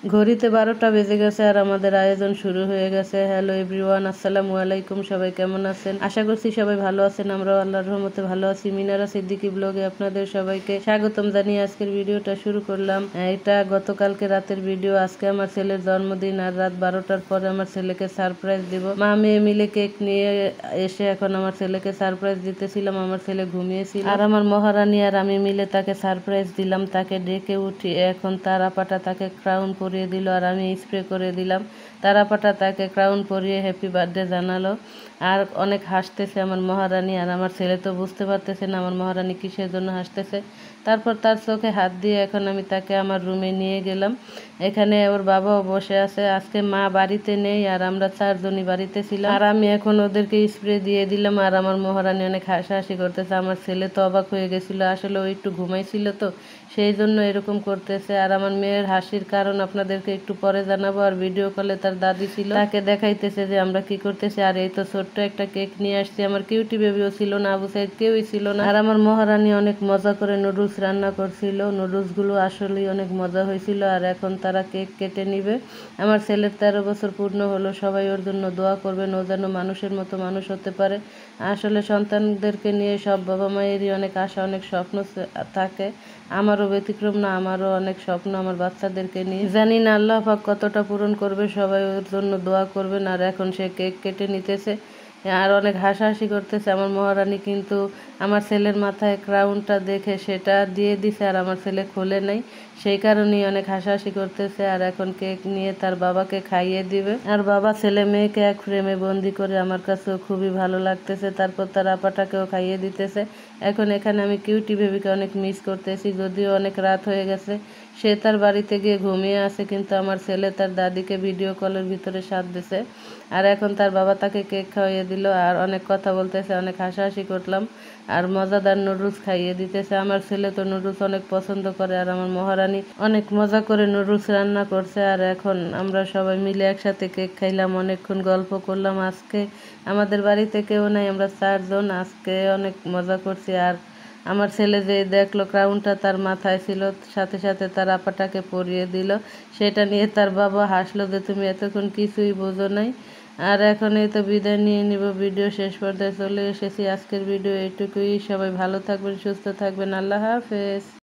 ঘড়িতে 12টা বেজে গেছে আর আমাদের আয়োজন শুরু হয়ে গেছে। হ্যালো এভরিওয়ান, আসসালামু আলাইকুম। সবাই কেমন আছেন? আশা করছি সবাই ভালো আছেন। আমরাও আল্লাহর রহমতে ভালো আছি। মিনারা সিদ্দিকী ব্লগে আপনাদের সবাইকে স্বাগতম জানিয়ে আজকের ভিডিওটা শুরু করলাম। এটা গতকালকে রাতের ভিডিও। আজকে আমার ছেলের জন্মদিন আর রাত 12টার পরে আমার ছেলেকে সারপ্রাইজ দিব। মা মেয়ে মিলে কেক নিয়ে এসে এখন আমার ছেলেকে সারপ্রাইজ দিতেছিলাম। আমার ছেলে ঘুমিয়েছিল আর আমার মহারানী আর আমি মিলে তাকে সারপ্রাইজ দিলাম। তাকে ডেকে উঠি, এখন তার আপাটা তাকে ক্রাউন পরিয়ে দিল আর আমি স্প্রে করে দিলাম। তার আপাটা তাকে ক্রাউন পরিয়ে হ্যাপি বার্থডে জানালো আর অনেক হাসতেছে আমার মহারানী। আর আমার ছেলে তো বুঝতে পারতেছে না আমার মহারানী কিসের জন্য হাসতেছে। তারপর তার চোখে হাত দিয়ে এখন আমি তাকে আমার রুমে নিয়ে গেলাম। এখানে ওর বাবাও বসে আছে। আজকে মা বাড়িতে নেই আর আমরা 4জনই বাড়িতে ছিলাম। আর আমি এখন ওদেরকে স্প্রে দিয়ে দিলাম আর আমার মহারানী অনেক হাসাহাসি করতেছে। আমার ছেলে তো অবাক হয়ে গেছিল, আসলে ও একটু ঘুমাইছিল তো সেই জন্য এরকম করতেছে। আর আমার মেয়ের হাসির কারণ আপনাদেরকে একটু পরে জানাবো। আর ভিডিও কলে তার দাদি ছিল, তাকে দেখাইতেছে যে আমরা কি করতেছি। আর এই তো ছোট্ট একটা কেক নিয়ে আসছি। আমার কিউটি বেবিও ছিল না, আবু সাইদ কেউই ছিল না। আর আমার মহারানী অনেক মজা করে নুডলস রান্না করছিল। নুডলস গুলো আসলেই অনেক মজা হয়েছিল। আর এখন তারা কেক কেটে নিবে। আমার ছেলের 13 বছর পূর্ণ হলো। সবাই ওর জন্য দোয়া করবেন, ও যেন মানুষের মতো মানুষ হতে পারে। আসলে সন্তানদেরকে নিয়ে সব বাবা মায়েরই অনেক আশা, অনেক স্বপ্ন থাকে। আমারও ব্যতিক্রম না, আমারও অনেক স্বপ্ন আমার বাচ্চাদেরকে নিয়ে। জানি না আল্লাহ পাক কতটা পূরণ করবে, সবাই ওর জন্য দোয়া করবেন। আর এখন সে কেক কেটে নিতেছে আর অনেক হাসাহাসি করতেছে। আমার মহারানী কিন্তু আমার ছেলের মাথায় ক্রাউনটা দেখে সেটা দিয়ে দিছে আর আমার ছেলে খোলে নাই, সেই কারণেই অনেক হাসাহাসি করতেছে। আর এখন কেক নিয়ে তার বাবাকে খাইয়ে দিবে। আর বাবা ছেলে মেয়েকে এক ফ্রেমে বন্দি করে আমার কাছেও খুবই ভালো লাগতেছে। তারপর তার আপাটাকেও খাইয়ে দিতেছে। এখন এখানে আমি কিউটি বেবিকে অনেক মিস করতেছি, যদিও অনেক রাত হয়ে গেছে। সে তার বাড়িতে গিয়ে ঘুমিয়ে আছে, কিন্তু আমার ছেলে তার দাদিকে ভিডিও কলের ভিতরে সাথ দিছে। আর এখন তার বাবা তাকে কেক খাইয়ে দিল আর অনেক কথা বলতেছে, অনেক হাসাহাসি করলাম। আর মজাদার নুডলস খাইয়ে দিতেছে। আমার ছেলে তো নুডলস অনেক পছন্দ করে আর আমার মহারানী অনেক মজা করে নুডলস রান্না করছে। আর এখন আমরা সবাই মিলে একসাথে কেক খাইলাম, অনেকক্ষণ গল্প করলাম। আজকে আমাদের বাড়িতে কেউ নাই, আমরা 4জন। আজকে অনেক মজা করছি। আর আমার ছেলে যে দেখলো ক্রাউনটা তার মাথায় ছিল, সাথে সাথে তার আপাটাকে পরিয়ে দিল। সেটা নিয়ে তার বাবা হাসলো যে তুমি এতক্ষণ কিছুই বোঝো নাই। আর এখন এই তো বিদায় নিয়ে নিব। ভিডিও শেষ পর্যায়ে চলে এসেছি। আজকের ভিডিও এইটুকুই। সবাই ভালো থাকবেন, সুস্থ থাকবেন। আল্লাহ হাফেজ।